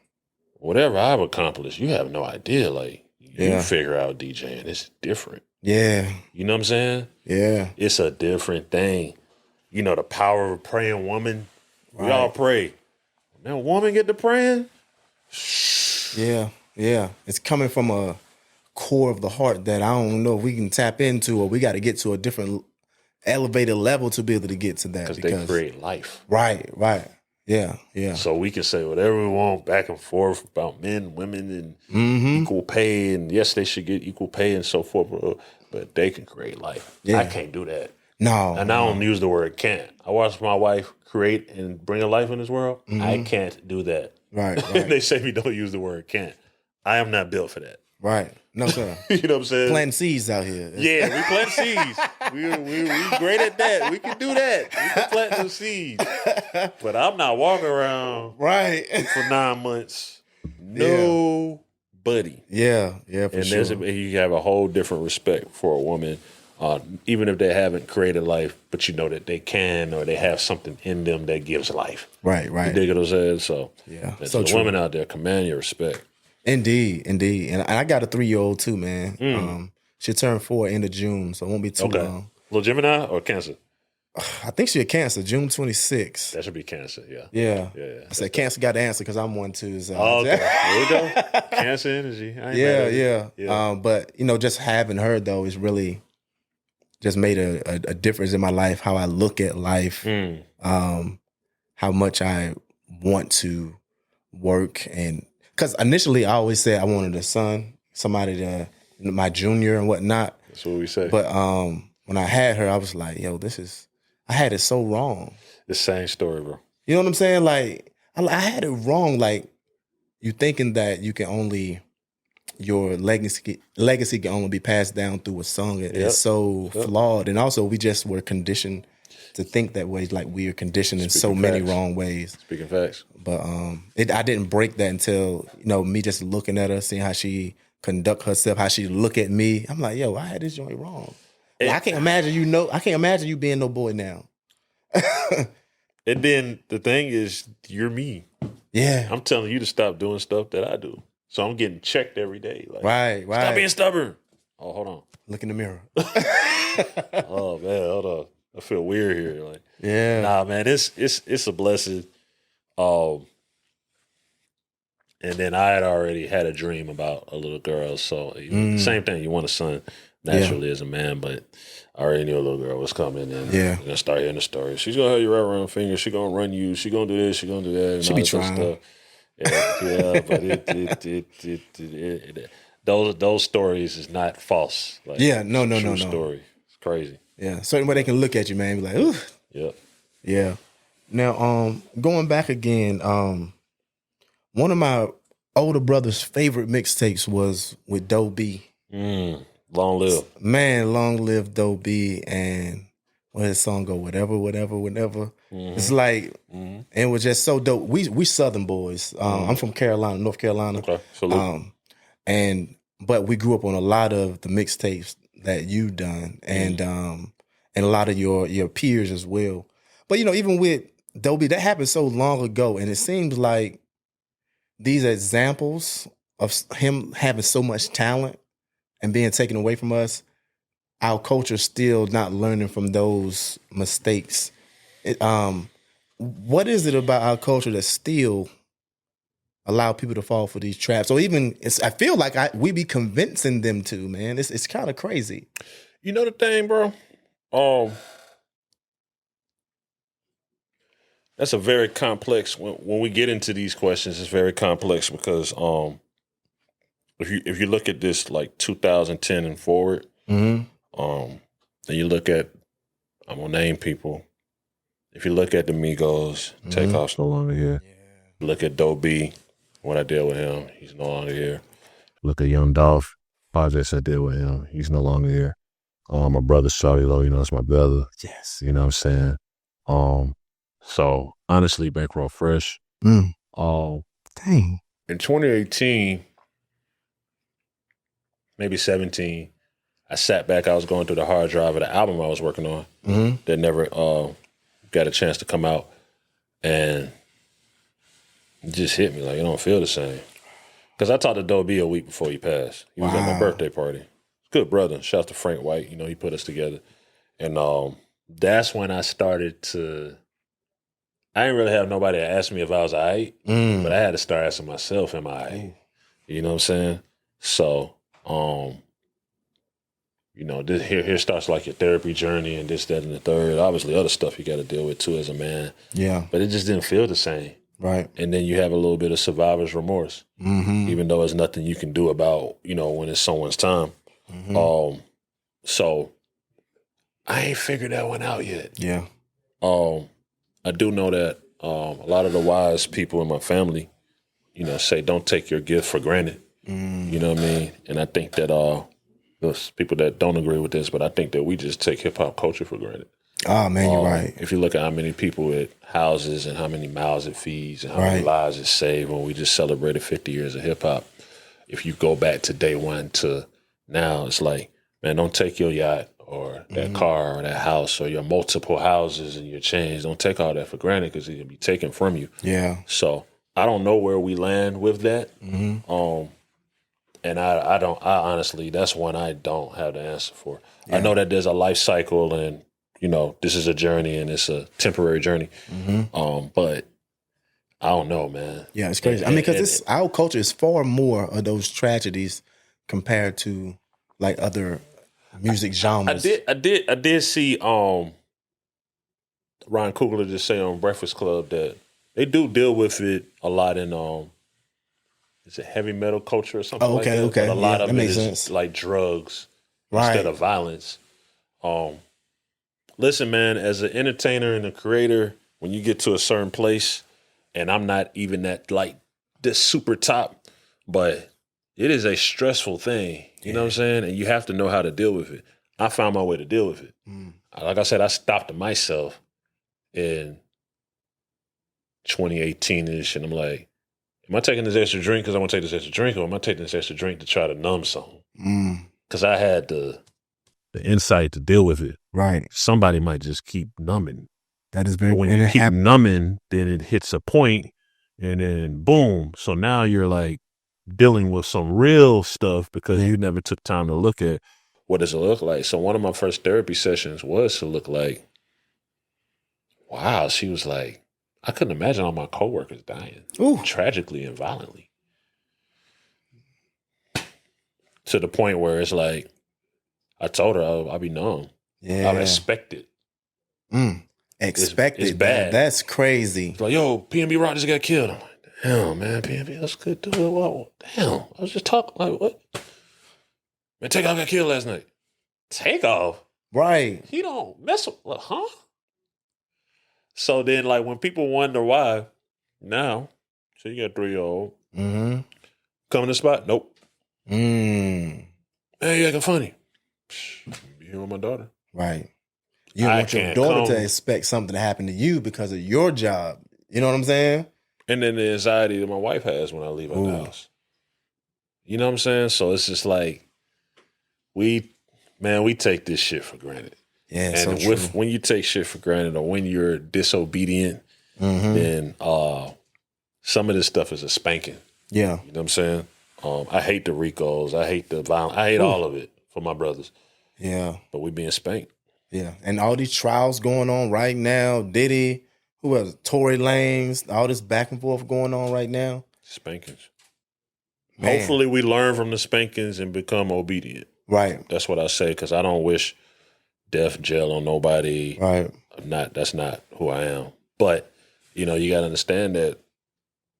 Whatever I've accomplished, you have no idea. Like, you figure out DJing, it's different. Yeah. You know what I'm saying? Yeah. It's a different thing. You know, the power of a praying woman. Right. We all pray. Man, a woman get to praying? Yeah. Yeah. It's coming from a core of the heart that I don't know if we can tap into, or we got to get to a different elevated level to be able to get to that. Because they create life. Right. Right. Yeah. Yeah. So we can say whatever we want back and forth about men, women, and equal pay. And yes, they should get equal pay and so forth. But they can create life. Yeah. I can't do that. No. And I don't use the word can't. I watched my wife create and bring a life in this world. I can't do that. Right. They say we don't use the word can't. I am not built for that. Right. No, sir. You know what I'm saying? Planting seeds out here. Yeah, we plant seeds. We great at that. We can do that. We can plant those seeds. But I'm not walking around right for 9 months. Nobody. Yeah, for and sure. You have a whole different respect for a woman, even if they haven't created life, but you know that they can, or they have something in them that gives life. Right. You dig what I'm saying? So, yeah. So the women out there, command your respect. Indeed. And I got a 3-year-old too, man. She turned 4 end of June, so it won't be too long. Little Gemini or Cancer? I think she's a Cancer, June 26th. That should be Cancer, yeah. Yeah. I said Cancer got the answer because I'm one too. So. Okay. There we go. Cancer energy. Yeah. But, just having her, though, is really just made a difference in my life, how I look at life, how much I want to work. And because initially I always said I wanted a son, somebody to, my junior and whatnot. That's what we say. But when I had her, I was like, yo, I had it so wrong. The same story, bro. You know what I'm saying? Like, I had it wrong. Like, you thinking that you can only, your legacy can only be passed down through a song. It's so flawed. And also, we just were conditioned to think that way. Like we are conditioned in so Speaking many facts. wrong ways. Speaking facts. But I didn't break that until me just looking at her, seeing how she conduct herself, how she look at me. I'm like, yo, I had this joint wrong. Like, I can't imagine I can't imagine you being no boy now. And then the thing is, you're me. Yeah. I'm telling you to stop doing stuff that I do. So I'm getting checked every day. Like, Right. stop being stubborn. Oh, hold on. Look in the mirror. Oh man, hold on. I feel weird here. Like, Yeah. nah, man, it's a blessing. And then I had already had a dream about a little girl. So same thing. You want a son naturally as a man, but I already knew a little girl was coming, and you're gonna start hearing the story. She's gonna have you right around the finger. She's gonna run you. She's gonna do this. She's gonna do that. And She all be this other trying. Stuff. Yeah, but those stories is not false. Like, Yeah, no, it's a no, true no, no. story. It's crazy. Yeah. Certain way they can look at you, man, and be like, ooh. Yep. Yeah. Now, going back again, one of my older brother's favorite mixtapes was with Doe B. Long live. Man, long live Doe B, and what his song go, whatever. It's like, and it was just so dope. We Southern boys. I'm from Carolina, North Carolina. Okay. Salute. But we grew up on a lot of the mixtapes that you've done, and a lot of your peers as well. But even with Doe B, that happened so long ago, and it seems like these examples of him having so much talent and being taken away from us, our culture still not learning from those mistakes. What is it about our culture that still allow people to fall for these traps? Or even, I feel like we be convincing them to, man. It's kind of crazy. You know the thing, bro? That's a very complex. When we get into these questions, it's very complex because if you look at this like 2010 and forward, and you look at, I'm gonna name people. If you look at the Migos, Takeoff's no longer here. Yeah. Look at Doe B, what I did with him, he's no longer here. Look at Young Dolph, projects I did with him, he's no longer here. My brother Cellulo, that's my brother. Yes. You know what I'm saying? So honestly, Bankroll Fresh. Dang. In 2018, maybe 17, I sat back. I was going through the hard drive of the album I was working on that never got a chance to come out, and it just hit me like it don't feel the same. Because I talked to Doe B a week before he passed. He was at my birthday party. Good brother. Shout out to Frank White. He put us together, and that's when I started to. I didn't really have nobody to ask me if I was all right, but I had to start asking myself, am I all right? You know what I'm saying? So, this here starts like your therapy journey and this, that, and the third. Obviously, other stuff you got to deal with too as a man. Yeah. But it just didn't feel the same. Right. And then you have a little bit of survivor's remorse, even though there's nothing you can do about, when it's someone's time. So I ain't figured that one out yet. Yeah. I do know that a lot of the wise people in my family, say don't take your gift for granted. You know what I mean? And I think that there's people that don't agree with this, but I think that we just take hip hop culture for granted. Oh man, you're right. If you look at how many people it houses and how many mouths it feeds and how many lives it saved when we just celebrated 50 years of hip hop, if you go back to day one to now, it's like, man, don't take your yacht or that car or that house or your multiple houses and your chains. Don't take all that for granted because it can be taken from you. Yeah. So I don't know where we land with that. And I honestly, that's one I don't have the answer for. Yeah. I know that there's a life cycle and, this is a journey and it's a temporary journey. But I don't know, man. Yeah, it's crazy. Because our culture is far more of those tragedies compared to like other music genres. I did see Ryan Coogler just say on Breakfast Club that they do deal with it a lot in is it heavy metal culture or something like that? Okay. But a lot of that it makes is sense. like drugs instead of violence. Listen, man, as an entertainer and a creator, when you get to a certain place, and I'm not even at like this super top, but it is a stressful thing. You know what I'm saying? And you have to know how to deal with it. I found my way to deal with it. Like I said, I stopped myself in 2018-ish, and I'm like, am I taking this extra drink because I want to take this extra drink, or am I taking this extra drink to try to numb something? Because I had the insight to deal with it. Right. Somebody might just keep numbing. That is very. But when you keep numbing, then it hits a point, and then boom. So now you're like dealing with some real stuff because you never took time to look at what does it look like. So one of my first therapy sessions was to look like, wow, she was like, I couldn't imagine all my coworkers dying tragically and violently. To the point where it's like, I told her I'll be numb. Yeah. I would expect it. Expected. It's bad. That's crazy. It's like, yo, PNB Rock just got killed. I'm like, damn, man, PNB, that's good dude. Wow, damn. I was just talking, like, what? Man, Takeoff got killed last night. Takeoff? Right. He don't mess with, like, huh? So then, like, when people wonder why, now, so you got a 3-year-old. Coming to the spot? Nope. Hey, you acting funny. Be here with my daughter. Right. You don't want your daughter to expect something to happen to you because of your job. You know what I'm saying? And then the anxiety that my wife has when I leave her house. You know what I'm saying? So it's just like, we take this shit for granted. Yeah, and so when you take shit for granted or when you're disobedient, then some of this stuff is a spanking. Yeah. You know what I'm saying? I hate the Ricos. I hate the violence. I hate all of it for my brothers. Yeah. But we being spanked. Yeah. And all these trials going on right now. Diddy, who else? Tory Lanez, all this back and forth going on right now. Spankings. Man. Hopefully we learn from the spankings and become obedient. Right. That's what I say, because I don't wish death, jail on nobody. Right. That's not who I am. But, you know, you got to understand that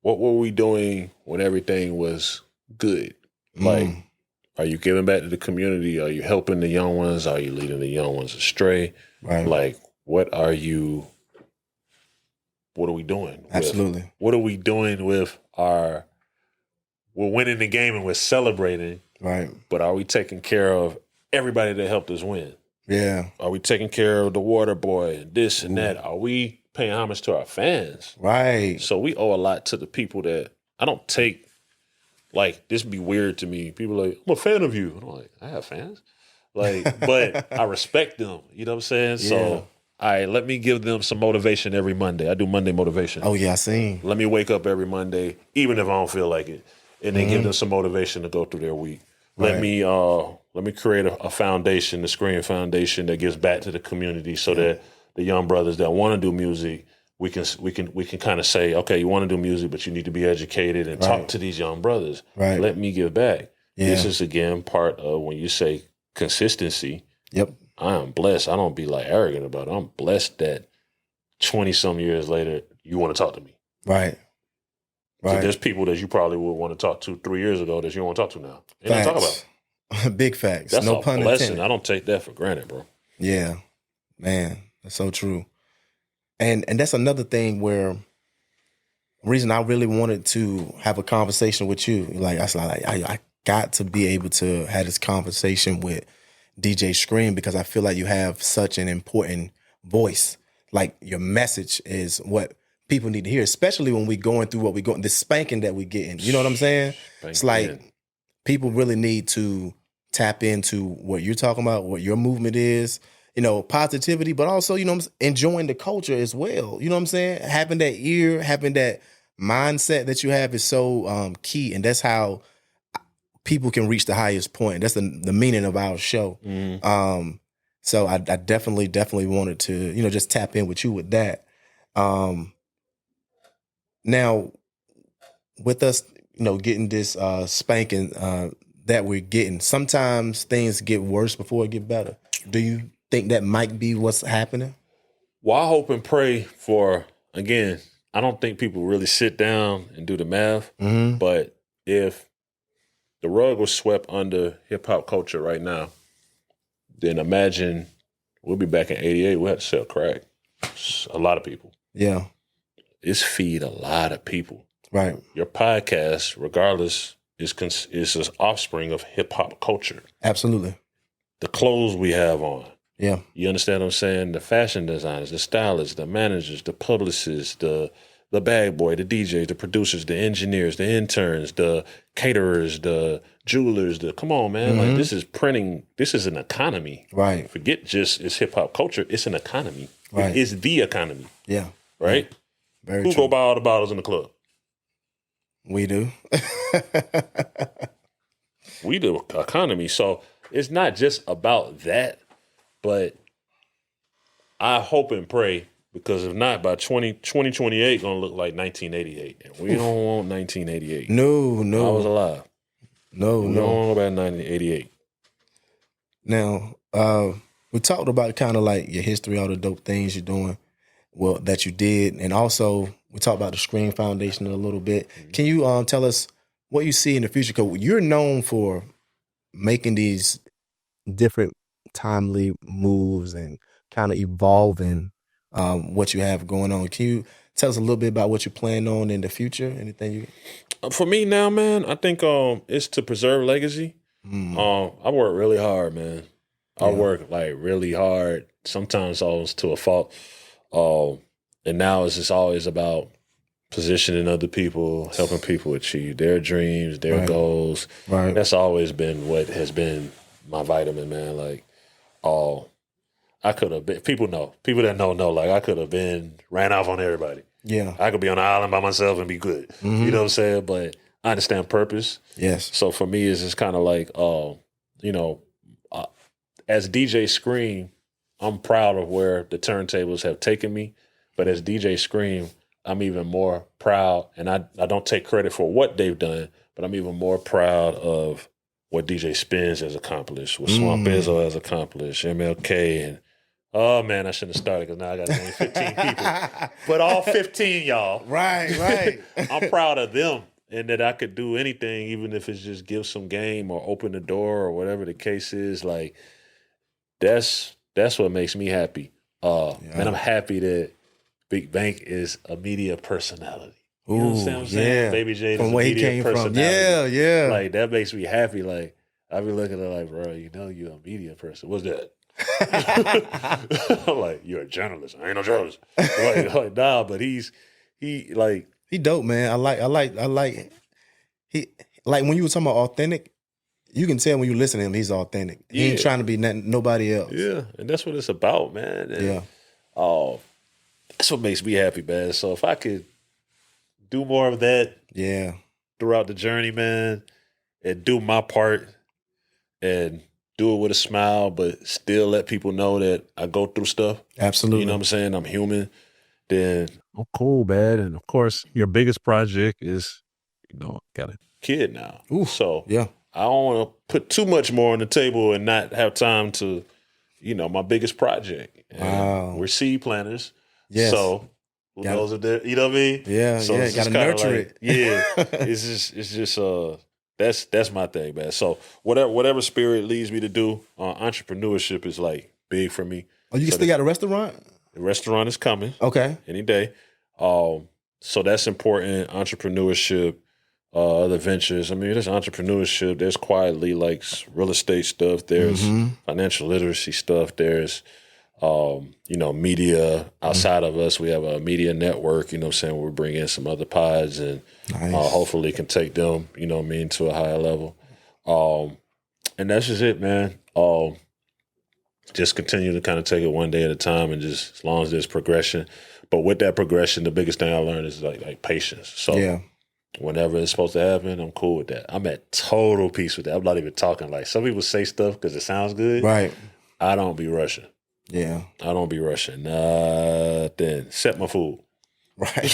what were we doing when everything was good? Like, are you giving back to the community? Are you helping the young ones? Are you leading the young ones astray? Right. Like, what are we doing? Absolutely. What are we doing with we're winning the game and we're celebrating. Right. But are we taking care of everybody that helped us win? Yeah. Are we taking care of the water boy and this and that? Are we paying homage to our fans? Right. So we owe a lot to the people that I don't take. Like, this be weird to me. People are like, I'm a fan of you. I'm like, I have fans. Like, but I respect them. You know what I'm saying? Yeah. So, all right, let me give them some motivation every Monday. I do Monday motivation. Oh, yeah, I seen. Let me wake up every Monday, even if I don't feel like it, and then give them some motivation to go through their week. Right. Let me create a foundation, the Screen Foundation, that gives back to the community, so that the young brothers that want to do music, we can kind of say, okay, you want to do music, but you need to be educated and talk to these young brothers. Right. Let me give back. Yeah. This is, again, part of when you say consistency. Yep. I am blessed. I don't be like arrogant about it. I'm blessed that 20-some years later, you want to talk to me. Right. So Right. there's people that you probably would want to talk to 3 years ago that you don't want to talk to now. Ain't nothing to talk about. Big facts. That's no a pun blessing. intended. I don't take that for granted, bro. Yeah. Man, that's so true. And that's another thing where reason I really wanted to have a conversation with you. Like, I got to be able to have this conversation with DJ Scream because I feel like you have such an important voice. Like, your message is what people need to hear, especially when we going through what we going, this spanking that we getting. You know what I'm saying? It's like people really need to tap into what you're talking about, what your movement is, you know, positivity, but also, you know, enjoying the culture as well. You know what I'm saying? Having that ear, having that mindset that you have is so key. And that's how people can reach the highest point. That's the meaning of our show. So I definitely wanted to, you know, just tap in with you with that. Now, with us, you know, getting this spanking that we're getting, sometimes things get worse before it get better. Do you think that might be what's happening? Well, I hope and pray for, again, I don't think people really sit down and do the math, but if the rug was swept under hip-hop culture right now, then imagine we'll be back in 88, we'll have to sell crack. A lot of people. Yeah. It's feed a lot of people. Right. Your podcast, regardless, is an offspring of hip hop culture. Absolutely. the clothes we have on. Yeah. You understand what I'm saying? The fashion designers, the stylists, the managers, the publicists, the bag boy, the DJs, the producers, the engineers, the interns, the caterers, the jewelers. Come on, man. Like, this is printing. This is an economy. Right. Forget just it's hip hop culture. It's an economy. Right. It's the economy. Yeah. Right. Very Who true. go buy all the bottles in the club? We do. We the economy. So it's not just about that, but I hope and pray, because if not, by 2028 going to look like 1988. And we don't want 1988. No. I was alive. No. We don't want about 1988. Now, we talked about kind of like your history, all the dope things you're doing, well, that you did. And also, we talked about the Scream Foundation a little bit. Can you tell us what you see in the future? Because you're known for making these different timely moves and kind of evolving what you have going on. Can you tell us a little bit about what you're planning on in the future? Anything you... For me now, man, I think it's to preserve legacy. I work really hard, man. I work like really hard, sometimes almost to a fault. And now it's just always about positioning other people, helping people achieve their dreams, their goals. Right. That's always been what has been my vitamin, man. Like, I could have been, people that know, like I could have ran off on everybody. Yeah. I could be on an island by myself and be good. You know what I'm saying? But I understand purpose. Yes. So for me, it's just kind of like, as DJ Scream, I'm proud of where the turntables have taken me. But as DJ Scream, I'm even more proud, and I don't take credit for what they've done, but I'm even more proud of what DJ Spins has accomplished, what Swamp Izzo has accomplished, MLK, and oh man, I shouldn't have started because now I got only 15 people. But all 15, y'all. Right. I'm proud of them, and that I could do anything, even if it's just give some game or open the door or whatever the case is. Like, that's what makes me happy. And I'm happy that Big Bank is a media personality. You know what I'm saying? Yeah. Baby J is From a where he media came personality. from. Yeah. Like, that makes me happy. Like, I be looking at it like, bro, you know you're a media person. What's that? I'm like, you're a journalist. I ain't no journalist. like, nah, but he dope, man. I like he, like when you were talking about authentic, you can tell when you listen to him, he's authentic. He ain't trying to be nobody else. Yeah, and that's what it's about, man. And, yeah. That's what makes me happy, man. So if I could do more of that throughout the journey, man, and do my part and do it with a smile, but still let people know that I go through stuff. Absolutely. You know what I'm saying? I'm human. Then oh, cool, man. And of course, your biggest project is, got a kid now. Ooh, so yeah. I don't want to put too much more on the table and not have time to, my biggest project. And wow. We're seed planters. Yes. So who knows if they're, you know what I mean? Yeah. So you gotta nurture it. Yeah. it's just that's my thing, man. So whatever spirit leads me to do, entrepreneurship is like big for me. Oh, you still got a restaurant? The restaurant is coming. Okay. Any day. So that's important. Entrepreneurship, other ventures. I mean, there's entrepreneurship. There's quietly like real estate stuff. There's financial literacy stuff. There's, media outside of us. We have a media network, you know what I'm saying? We're bringing in some other pods and hopefully can take them, to a higher level. And that's just it, man. Just continue to kind of take it one day at a time and just as long as there's progression. But with that progression, the biggest thing I learned is like patience. So whenever it's supposed to happen, I'm cool with that. I'm at total peace with that. I'm not even talking like some people say stuff because it sounds good. Right. I don't be rushing. Yeah. I don't be rushing. Nothing. Set my food. Right.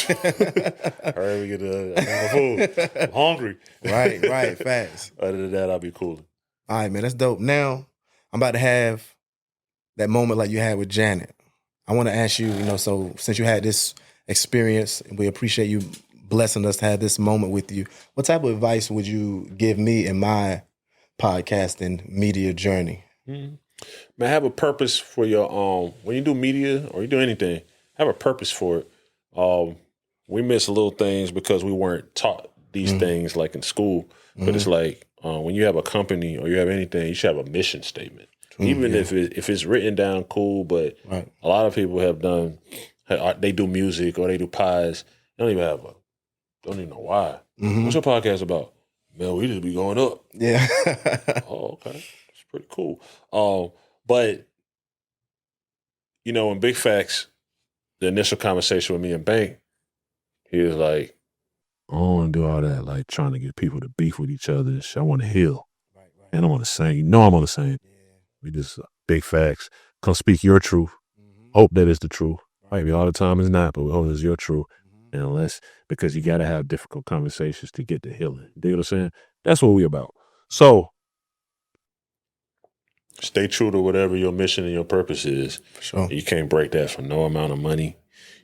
Hurry, we get my food. I'm hungry. Right. Facts. Other than that, I'll be cooling. All right, man. That's dope. Now, I'm about to have that moment like you had with Janet. I want to ask you, so since you had this experience, we appreciate you blessing us to have this moment with you. What type of advice would you give me in my podcasting media journey? Mm-hmm. Man, have a purpose for your when you do media or you do anything, have a purpose for it. We miss little things because we weren't taught these things like in school. But it's like when you have a company or you have anything, you should have a mission statement. Even if it's written down, cool. But Right. a lot of people have done. They do music or they do pies. They don't even have a. Don't even know why. Mhm. What's your podcast about? Man, we just be going up. Yeah. Oh, okay. It's pretty cool. But you know, in Big Facts, the initial conversation with me and Bank, he was like, I don't want to do all that, like trying to get people to beef with each other. I want to heal. And I'm on the same. You know I'm on the same. We just big facts. Come speak your truth. Hope that is the truth. Maybe all the time it's not, but we hope it's your truth. And unless, because you got to have difficult conversations to get to healing. You know what I'm saying? That's what we about. So, stay true to whatever your mission and your purpose is. Sure. You can't break that for no amount of money.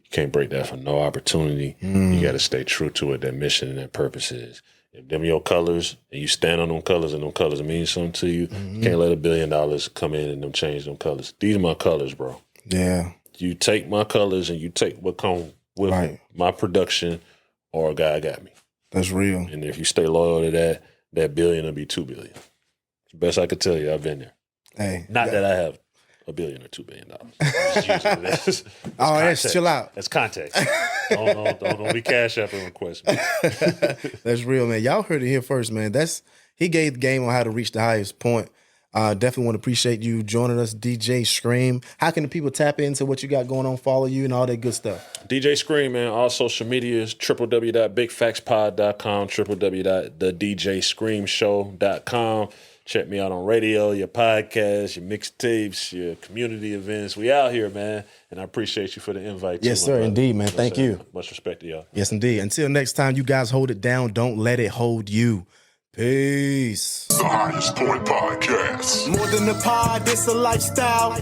You can't break that for no opportunity. You got to stay true to what that mission and that purpose is. If them your colors and you stand on them colors and them colors mean something to you, you can't let $1 billion come in and them change them colors. These are my colors, bro. Yeah. You take my colors and you take what come with my production, or God got me. That's real. And if you stay loyal to that, that billion will be 2 billion. It's the best I could tell you. I've been there. Hey. Not that I have $1 billion or $2 billion. I'm just using it as That's chill out. That's context. Don't be cash app and request me. That's real, man. Y'all heard it here first, man. He gave the game on how to reach the highest point. Definitely want to appreciate you joining us, DJ Scream. How can the people tap into what you got going on, follow you, and all that good stuff? DJ Scream, man. All social medias, www.bigfactspod.com, www.thedjscreamshow.com. Check me out on radio, your podcasts, your mixtapes, your community events. We out here, man. And I appreciate you for the invite. Yes, sir. Indeed, man. Thank you. Much respect to y'all. Yes, indeed. Until next time, you guys hold it down. Don't let it hold you. Peace. The Highest Point Podcast. More than a pod, it's a lifestyle.